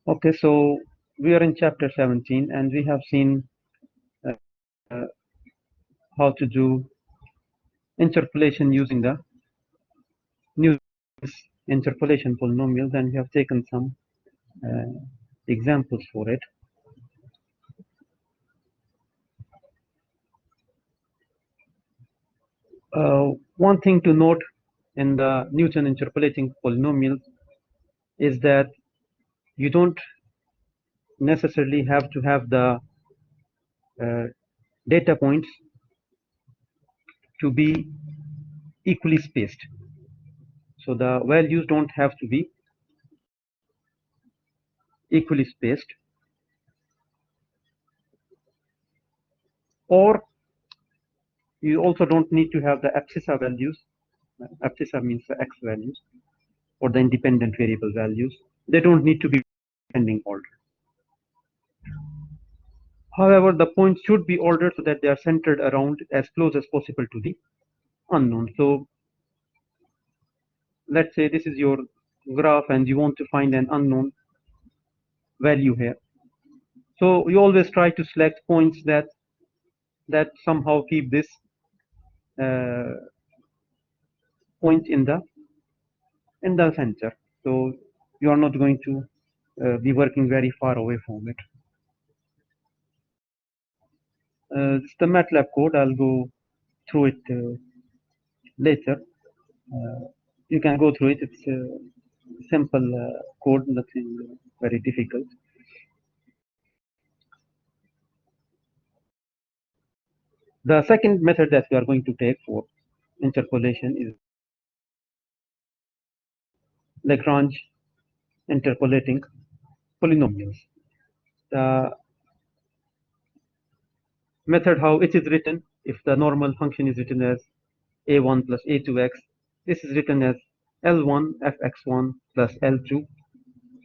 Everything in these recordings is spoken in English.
Okay, so we are in chapter 17 and we have seen how to do interpolation using the Newton's interpolation polynomials, and we have taken some examples for it. One thing to note in the Newton interpolating polynomials is that you don't necessarily have to have the data points to be equally spaced. So the values don't have to be equally spaced, or you also don't need to have the abscissa values. Abscissa means the x values or the independent variable values. They don't need to be ascending order. However, the points should be ordered so that they are centered around as close as possible to the unknown. So let's say this is your graph and you want to find an unknown value here. So you always try to select points that somehow keep this point in the center. So you are not going to be working very far away from it. It's the MATLAB code. I'll go through it later. You can go through it. It's a simple code, nothing very difficult. The second method that we are going to take for interpolation is Lagrange interpolating polynomials. The method how it is written, if the normal function is written as a1 plus a2x, this is written as L1 fx1 plus L2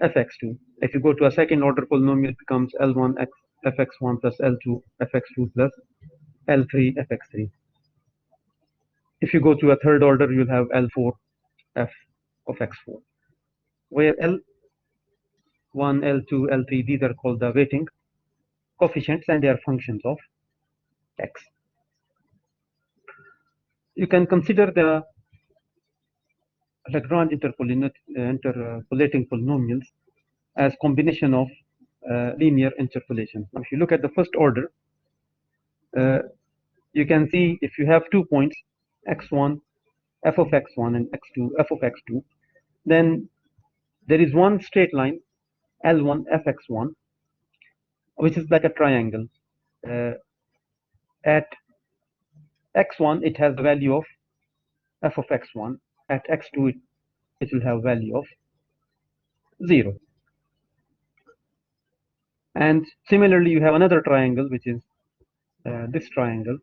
fx2. If you go to a second order polynomial, it becomes L1 fx1 plus L2 fx2 plus L3 fx3. If you go to a third order, you'll have L4 f of x4, where L1, L2, L3, these are called the weighting coefficients and they are functions of x. You can consider the Lagrange interpolating polynomials as combination of linear interpolation. If you look at the first order, you can see if you have 2 points, x1, f of x1 and x2, f of x2, then there is one straight line, L1, fx1, which is like a triangle. At x1, it has the value of f of x1. At x2, it will have value of 0. And similarly, you have another triangle, which is this triangle,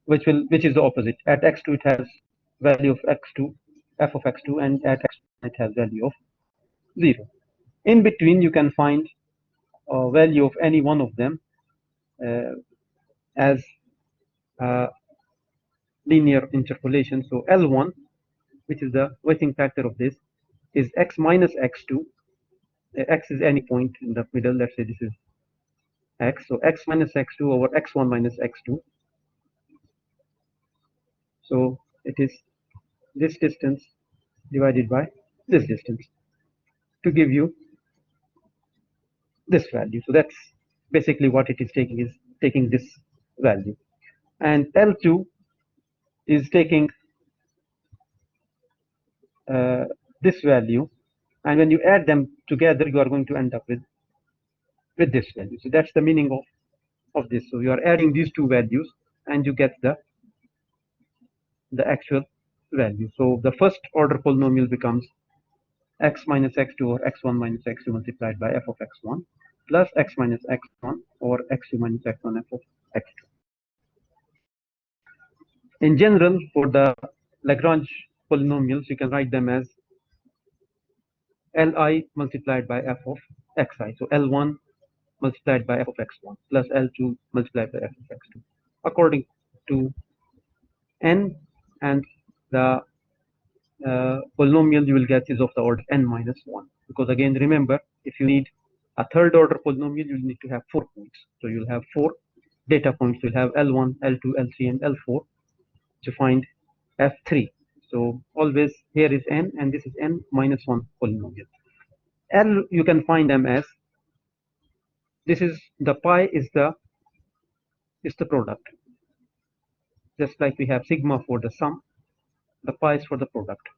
which is the opposite. At x2, it has value of x2, f of x2, and at x1, it has value of 0. In between, you can find a value of any one of them as linear interpolation. So L1, which is the weighting factor of this, is x minus x2. X is any point in the middle. Let's say this is x. So x minus x2 over x1 minus x2. So it is this distance divided by this distance to give you this value. So that's basically what it is taking this value. And L2 is taking this value, and when you add them together, you are going to end up with this value. So that's the meaning of this. So you are adding these two values and you get the actual value. So the first order polynomial becomes x minus x2 or x1 minus x2 multiplied by f of x1 plus x minus x1 or x2 minus x1 f of x2. In general, for the Lagrange polynomials, you can write them as Li multiplied by f of xi. So L1 multiplied by f of x1 plus L2 multiplied by f of x2 according to n, and the polynomial you will get is of the order n minus 1, because again remember, if you need A third order polynomial, you'll need to have 4 points. So you'll have 4 data points. You'll have L1, L2, L3, and L4 to find F3. So always here is n, and this is n minus 1 polynomial. L, you can find them as, this is the pi is the product. Just like we have sigma for the sum, the pi is for the product.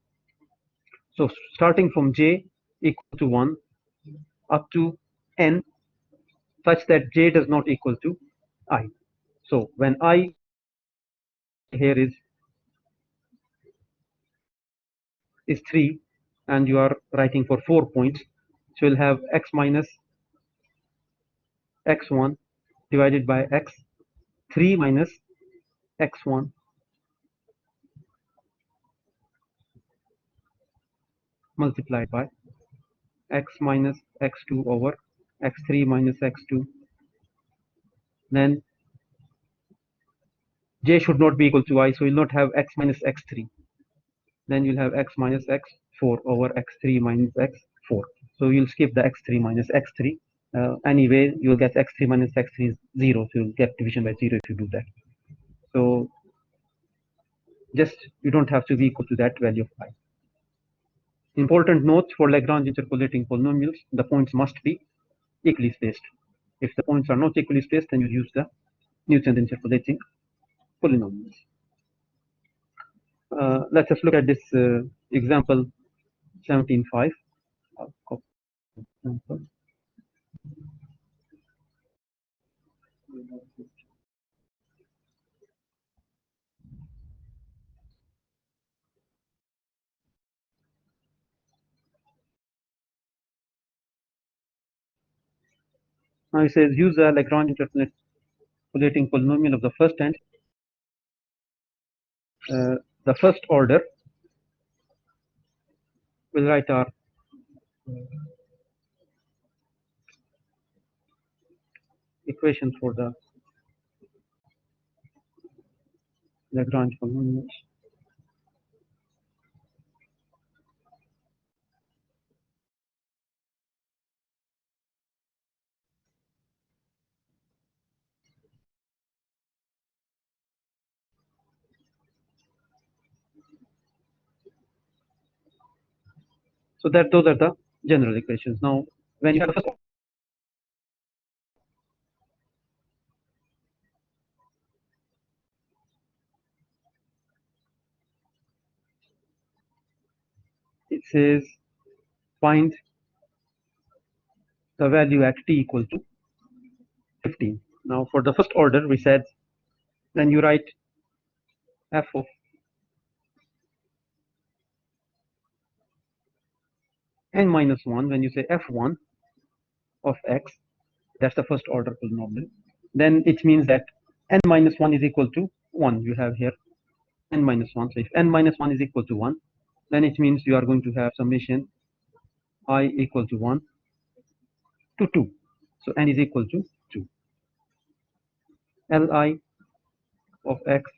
So starting from j equal to 1 up to n, such that j does not equal to I. So when I here is 3 and you are writing for 4 points, so you'll have x minus x1 divided by x3 minus x1 multiplied by x minus x2 over x3 minus x2. Then j should not be equal to I, so you'll not have x minus x3. Then you'll have x minus x4 over x3 minus x4. So you'll skip the x3 minus x3. Anyway, you'll get x3 minus x3 is 0, so you'll get division by 0 if you do that. So just you don't have to be equal to that value of I. Important note for Lagrange interpolating polynomials: the points must be equally spaced. If the points are not equally spaced, then you use the Newton interpolating polynomials. Let's just look at this example 17.5. Now it says use a Lagrange interpolating polynomial of the first and the first order. We'll write our equation for the Lagrange polynomials. So that those are the general equations. Now, when you have the first, it says find the value at t equal to 15. Now, for the first order, we said then you write f of n minus 1. When you say f1 of x, that's the first order polynomial. Then it means that n minus 1 is equal to 1. You have here n minus 1. So if n minus 1 is equal to 1, then it means you are going to have summation I equal to 1 to 2. So n is equal to 2. Li of x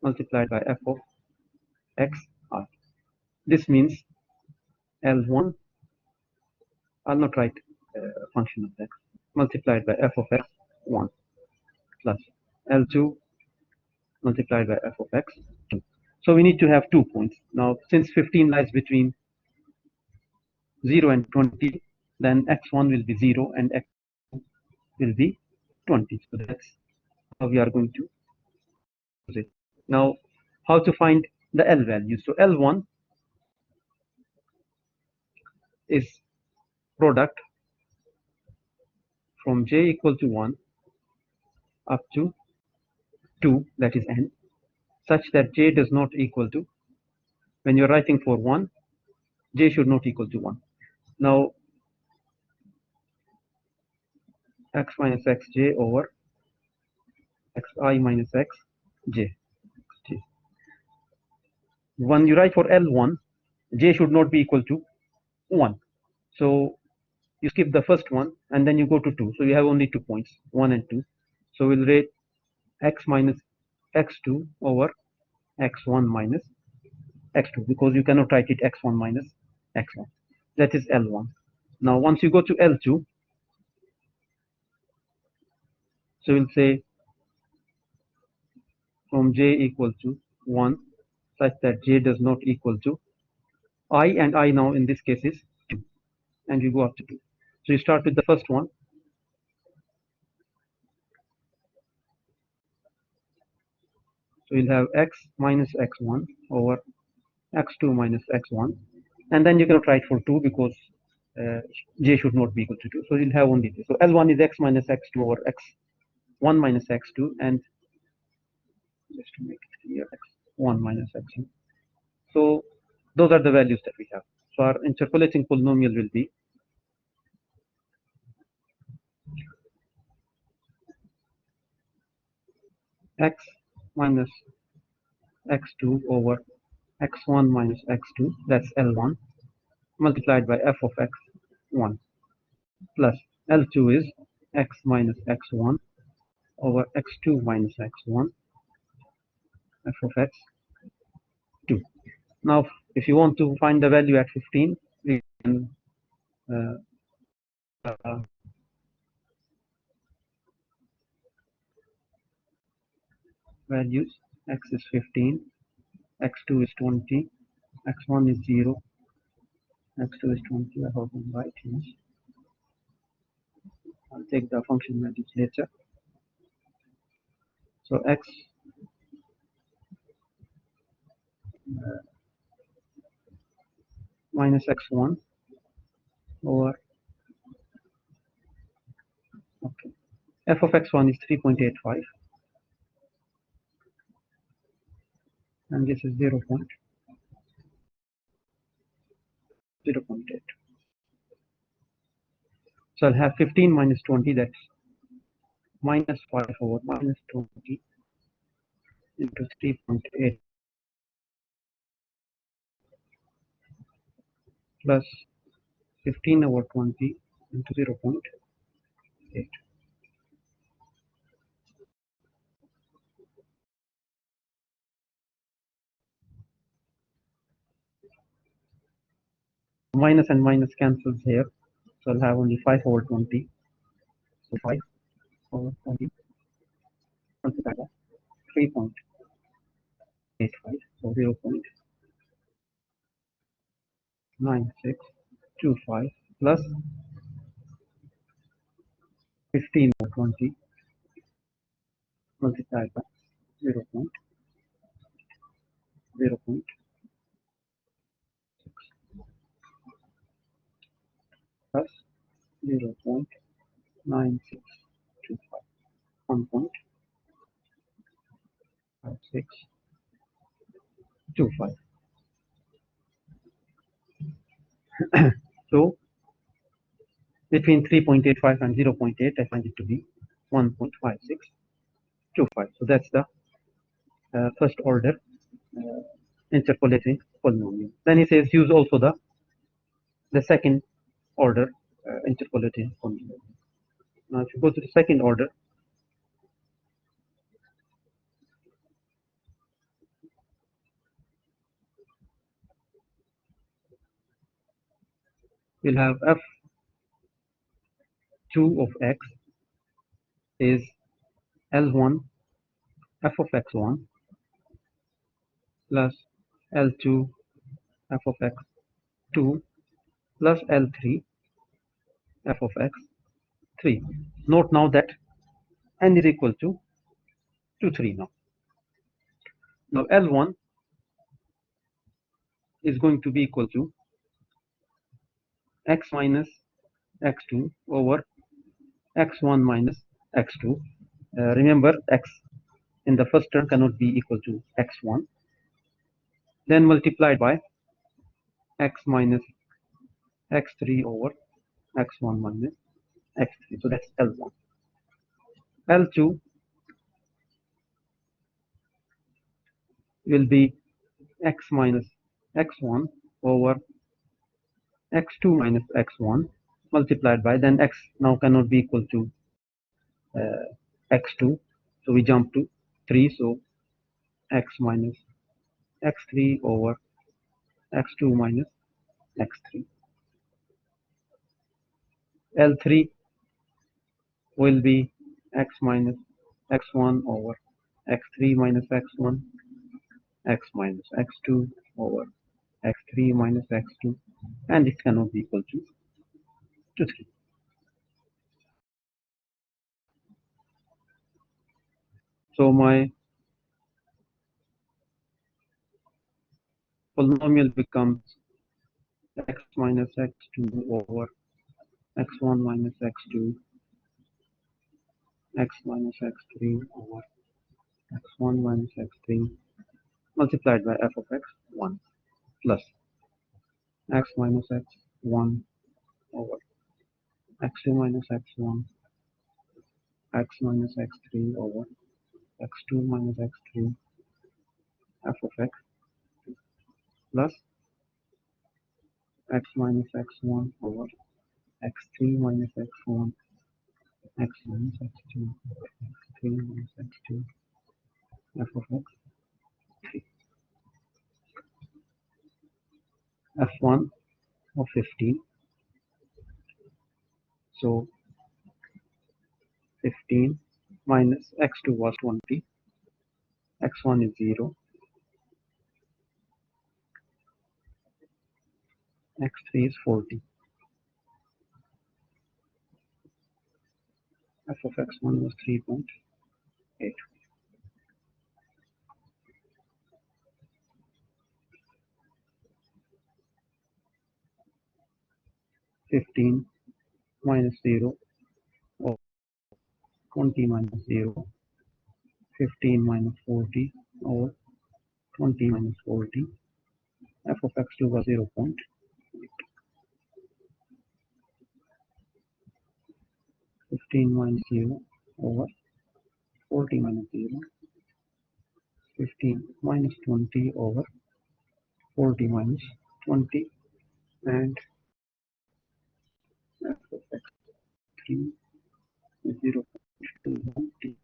multiplied by f of xi. This means L1, I'll not write function of x, multiplied by f of x1 plus L2 multiplied by f of x2. So we need to have 2 points. Now, since 15 lies between 0 and 20, then x1 will be 0 and x2 will be 20. So that's how we are going to use it. Now, how to find the L value? So L1 is product from j equal to 1 up to 2, that is n, such that j does not equal to, when you're writing for 1, j should not equal to 1. Now, x minus xj over xi minus xj. When you write for L1, j should not be equal to 1. So you skip the first one and then you go to 2. So you have only 2 points, 1 and 2. So we'll write x minus x2 over x1 minus x2, because you cannot write it x1 minus x1. That is L1. Now once you go to L2, So we'll say from j equal to 1 such that j does not equal to I, and I now in this case is 2, and you go up to 2. So you start with the first one. So you'll have x minus x1 over x2 minus x1, and then you cannot write for 2 because j should not be equal to 2. So you'll have only this. So L1 is x minus x2 over x1 minus x2, and just to make it clear, x1 minus x2. So those are the values that we have. So our interpolating polynomial will be x minus x2 over x1 minus x2, that's L1, multiplied by f of x1, plus L2 is x minus x1 over x2 minus x1, f of x2. Now, if you want to find the value at 15, we can values. X is 15, x2 is 20, x1 is 0, x2 is 20. I hope I'm right. Yes. I'll take the function values later. So x minus x1 over, okay, f of x1 is 3.85, and this is 0 0.8. So I'll have 15 minus 20, that's minus 5 over minus 20 into 3.8 plus 15 over 20 into 0.8. Minus and minus cancels here. So I'll have only 5 over 20. So 5 over 20 multiplied by 3.85. So 0.9625 plus 15 over 20 multiplied by 0.06 plus 0.9625. 1.5625. So between 3.85 and 0.8, I find it to be 1.5625. So that's the first order interpolating polynomial. Then he says use also the second order interpolating polynomial. Now if you go to the second order, we'll have f2 of x is L1 f of x1 plus L2 f of x2 plus L3 f of x3. Note now that n is equal to 3 now. Now L1 is going to be equal to x minus x2 over x1 minus x2. Remember, x in the first term cannot be equal to x1. Then multiplied by x minus x3 over x1 minus x3. So that's L1. L2 will be x minus x1 over x2 minus x1 multiplied by, then x now cannot be equal to x2. So we jump to 3. So x minus x3 over x2 minus x3. L3 will be x minus x1 over x3 minus x1, x minus x2 over x3 minus x2, and it cannot be equal to 3. So my polynomial becomes x minus x2 over x1 minus x2, x minus x3 over x1 minus x3 multiplied by f of x1 plus x minus x1 over x2 minus x1, x minus x3 over x2 minus x3 f of x plus x minus x1 over x3 minus x1, x minus x2, x3 minus x2 f of x, f1 of 15. So 15 minus x2 was 20, x1 is 0, x3 is 40, f of x1 was 3.8. 15 minus 0 or 20 minus 0, 15 minus 40 or 20 minus 40, f of x2 was 0. 15 minus 0 over 40 minus 0, 15 minus 20 over 40 minus 20, and f of x3 is 0.21.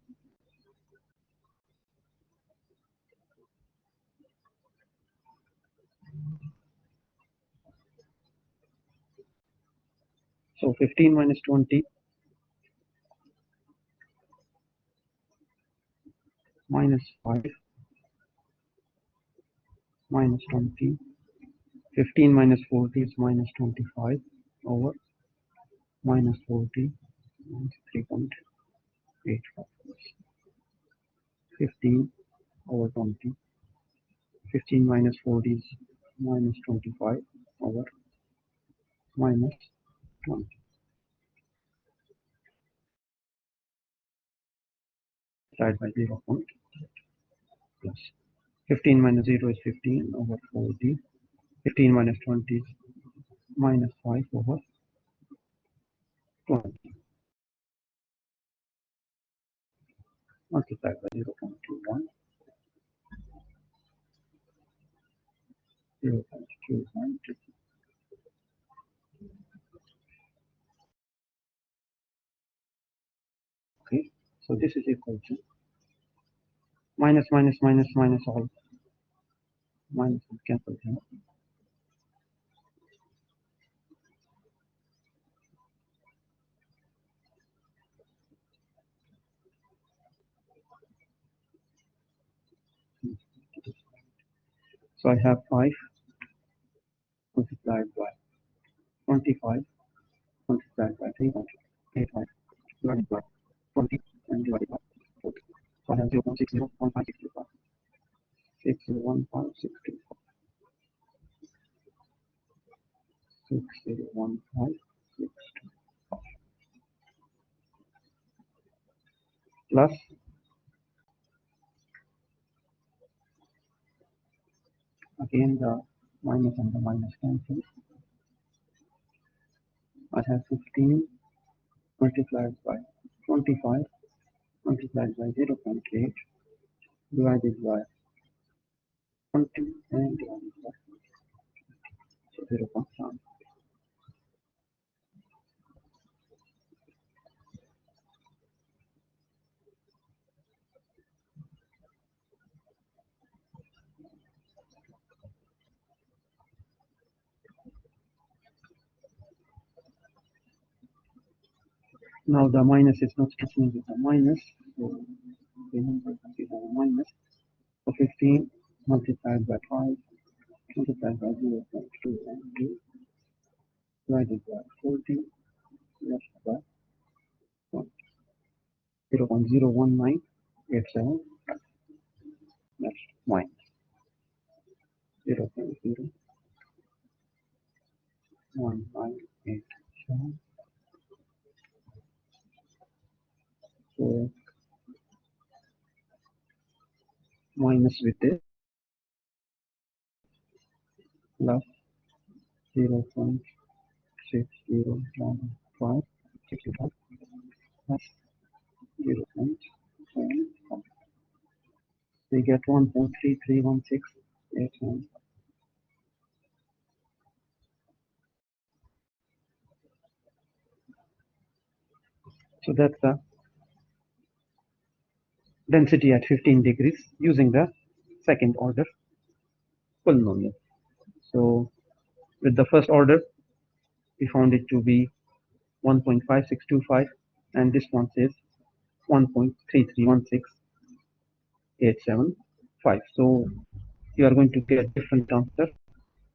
So 15 minus 20 minus 5 minus 20, 15 minus 40 is minus 25 over minus 40 minus 3.85. 15 over 20, 15 minus 40 is minus 25 over minus 20. Divide by 0. Plus 15 minus 0 is 15 over 40. 15 minus 20 is minus 5 over 20. Multiplied by 0.21. 0.21. Okay, so this is equal to minus minus minus minus all minus cancel here. So I have 5 multiplied by 25 multiplied by 3.85 divided by 20 and divided by 40. So I have 0.601565. 601565. 601565 plus again the minus and the minus cancel. I have 15 multiplied by 25 multiplied by 0.8 divided by 20 and divided by 0.7. Now the minus is not cancelling with the minus, so remember that we have a minus. So 15 multiplied by 5 multiplied by 0.292 divided by 40 less by 0.01987, that's minus 0.01987. So minus with this plus 0.6015 plus 0.75. We get 1.331681. So that's the density at 15 degrees using the second order polynomial. So with the first order, we found it to be 1.5625, and this one says 1.331687.5. So you are going to get different answer.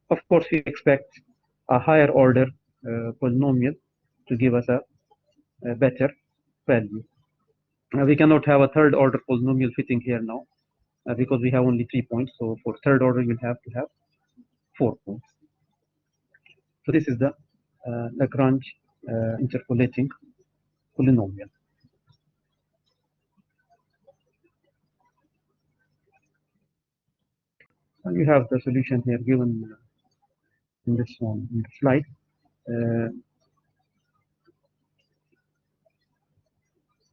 Of course, we expect a higher order polynomial to give us a better value. We cannot have a third order polynomial fitting here now because we have only 3 points. So for third order, you'll have to have 4 points. So this is the Lagrange interpolating polynomial. And you have the solution here given in this one in the slide.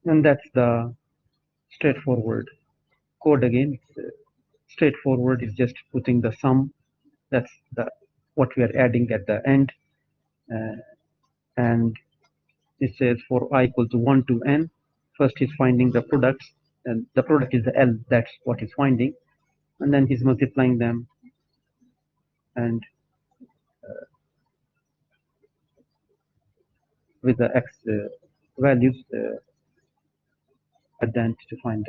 And that's the straightforward code again. It's straightforward is just putting the sum. That's the what we are adding at the end. And it says for I equal to 1 to n, first he's finding the products, and the product is the L, that's what he's finding. And then he's multiplying them and with the x values at the end to find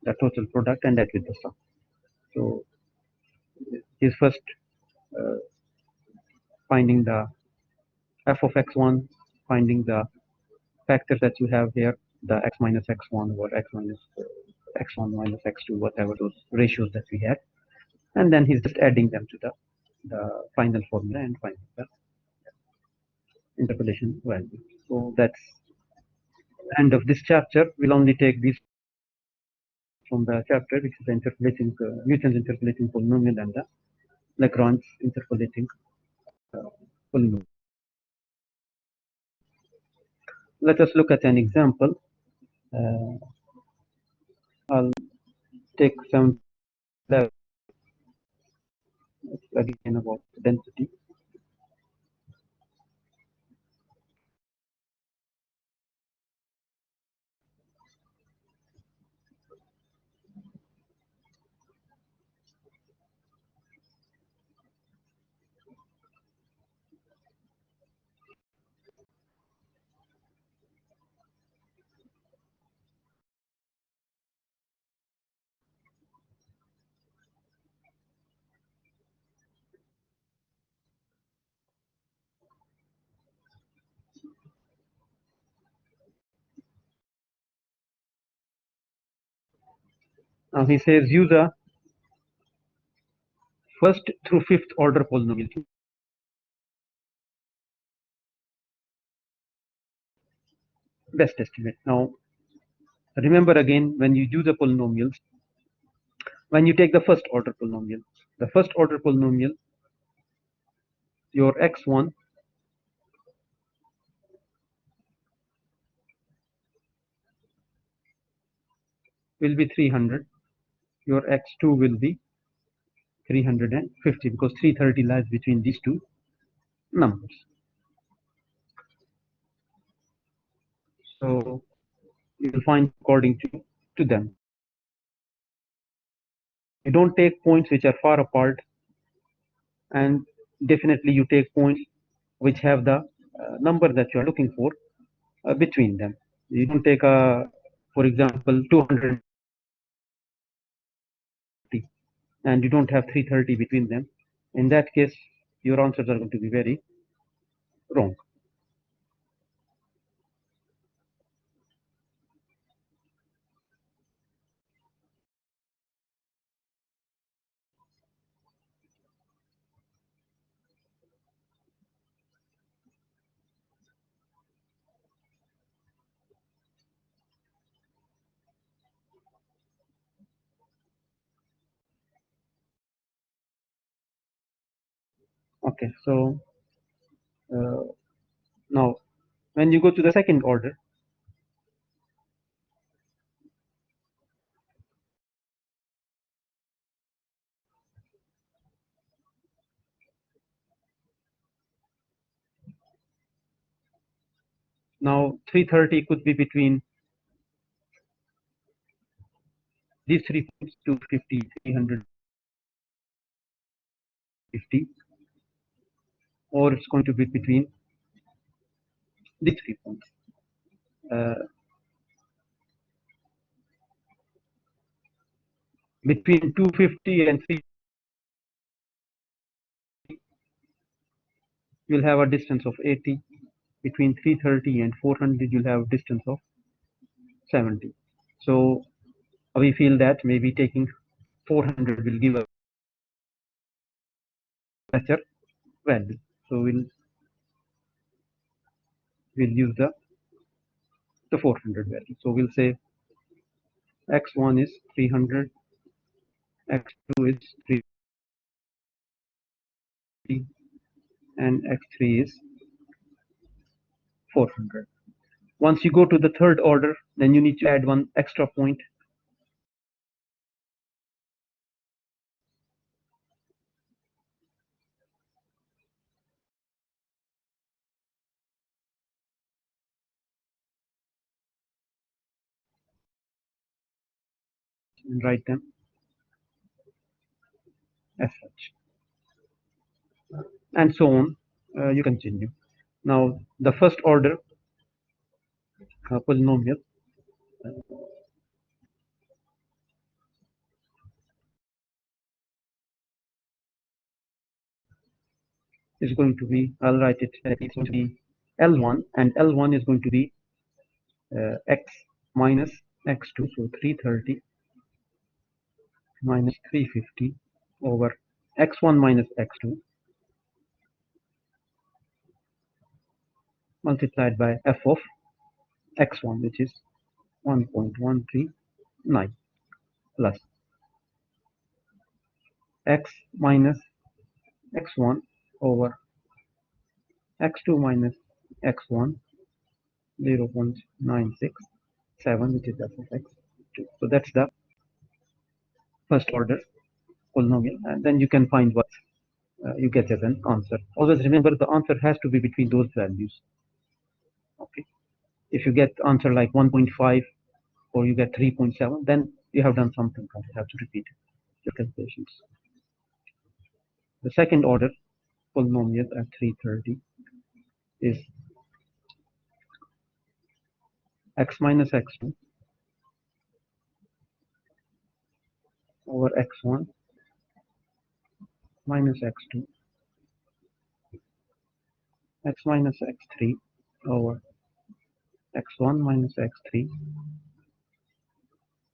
the total product and that with the sum. So he's first finding the f of x1, finding the factor that you have here, the x minus x1 or x minus x1 minus x2, whatever those ratios that we had. And then he's just adding them to the final formula and finding the interpolation value. So that's the end of this chapter. We'll only take these from the chapter, which is the interpolating Newton's interpolating polynomial and the Lagrange interpolating polynomial. Let us look at an example. I'll take some level. It's again about density. Now he says use a first through fifth order polynomial. Best estimate. Now remember again, when you do the polynomials, when you take the first order polynomial, your x1 will be 300, your x2 will be 350 because 330 lies between these two numbers. So you will find according to them. You don't take points which are far apart, and definitely you take points which have the number that you are looking for. between them. You don't take for example, 250 and you don't have 330 between them. In that case, your answers are going to be very wrong. Okay, so now when you go to the second order, now 330 could be between these 3 points, 250, 350, or it's going to be between these 3 points. Between 250 and 3, you'll have a distance of 80. Between 330 and 400, you'll have a distance of 70. So we feel that maybe taking 400 will give a better value. So we'll use the 400 value. So we'll say x1 is 300, x2 is 350, and x3 is 400. Once you go to the third order, then you need to add one extra point. And write them as such. And so on. You continue. Now, the first order polynomial is going to be, I'll write it, it's going to be L1, and L1 is going to be x minus x2, so 330 minus 350 over x1 minus x2 multiplied by f of x1, which is 1.139 plus x minus x1 over x2 minus x1, 0.967, which is f of x2. So that's the first order polynomial, and then you can find what you get as an answer. Always remember the answer has to be between those values. Okay, if you get answer like 1.5 or you get 3.7, then you have done something wrong. You have to repeat your calculations. The second order polynomial at 330 is x minus x2 over x1 minus x2, x minus x3 over x1 minus x3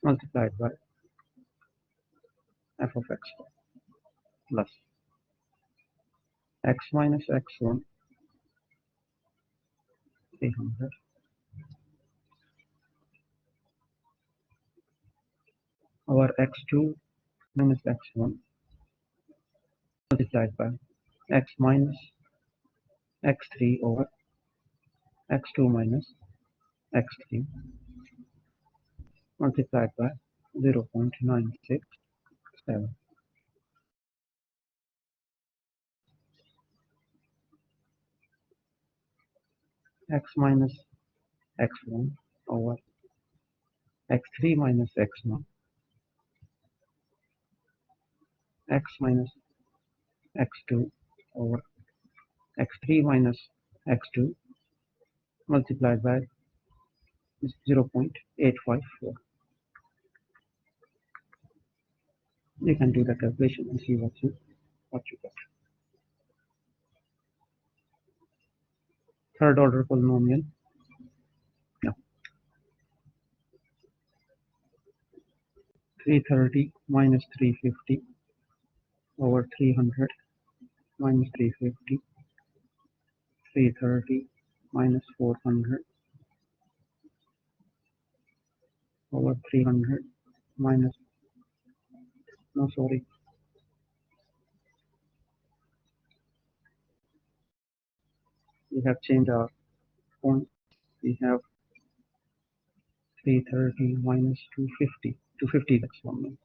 multiplied by f of x4 plus x minus x1, 300, over x2 minus x1 multiplied by x minus x3 over x2 minus x3 multiplied by 0.967. X minus x1 over x3 minus x1, x minus x2 over x3 minus x2 multiplied by is 0.854. You can do the calculation and see what you get. Third order polynomial. Yeah. 330 minus 350 over 300 minus 350, 330 minus 400 over 300 minus, no, sorry, we have changed our point. We have 330 minus 250. 250, that's one minute.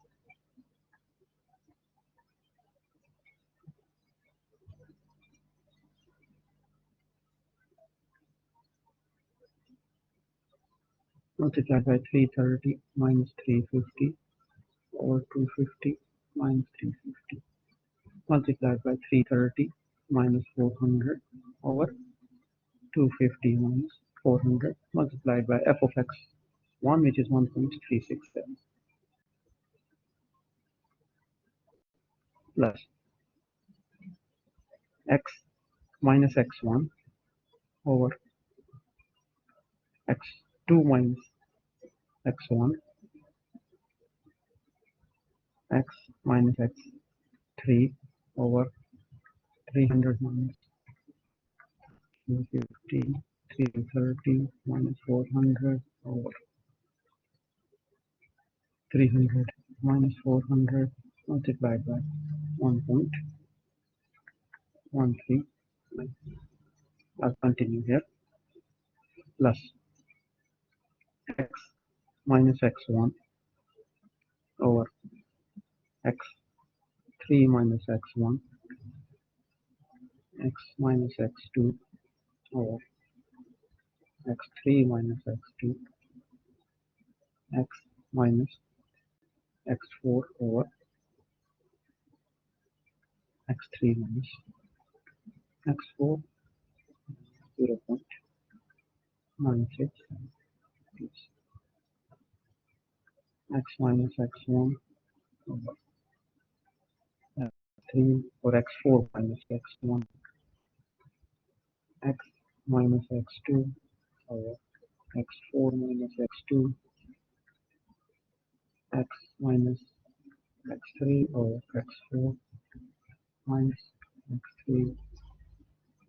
Multiplied by 330 minus 350 over 250 minus 350. Multiplied by 330 minus 400 over 250 minus 400 multiplied by f of x1, which is 1.367, plus x minus x1 over x2 minus x1, x minus x3 over 300 minus 250, 330 minus 400 over 300 minus 400 multiplied by 1.13. I'll continue here. Plus x minus x1 over x3 minus x1, x minus x2 over x3 minus x2, x minus x4 over x3 minus x4, 0.96, x minus x1 over x3 or x4 minus x1, x minus x2 over x4 minus x2, x minus x3 over x4 minus x3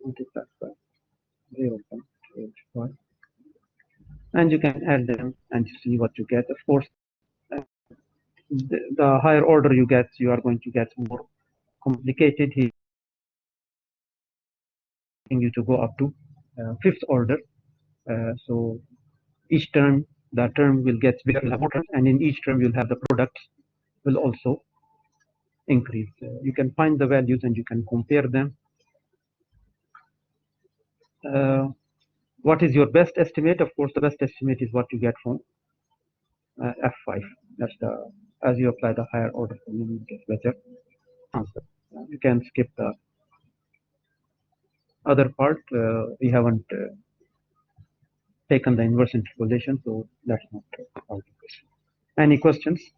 multiplied by 0.85, and you can add them and see what you get. Of course, the higher order you get, you are going to get more complicated. Here, you to go up to fifth order. So each term, the term will get bigger, will have more terms, and in each term you'll have the product will also increase. You can find the values and you can compare them. What is your best estimate? Of course, the best estimate is what you get from F5. That's the, as you apply the higher order, you will get better answer. You can skip the other part. We haven't taken the inverse interpolation, so that's not out of question. Any questions?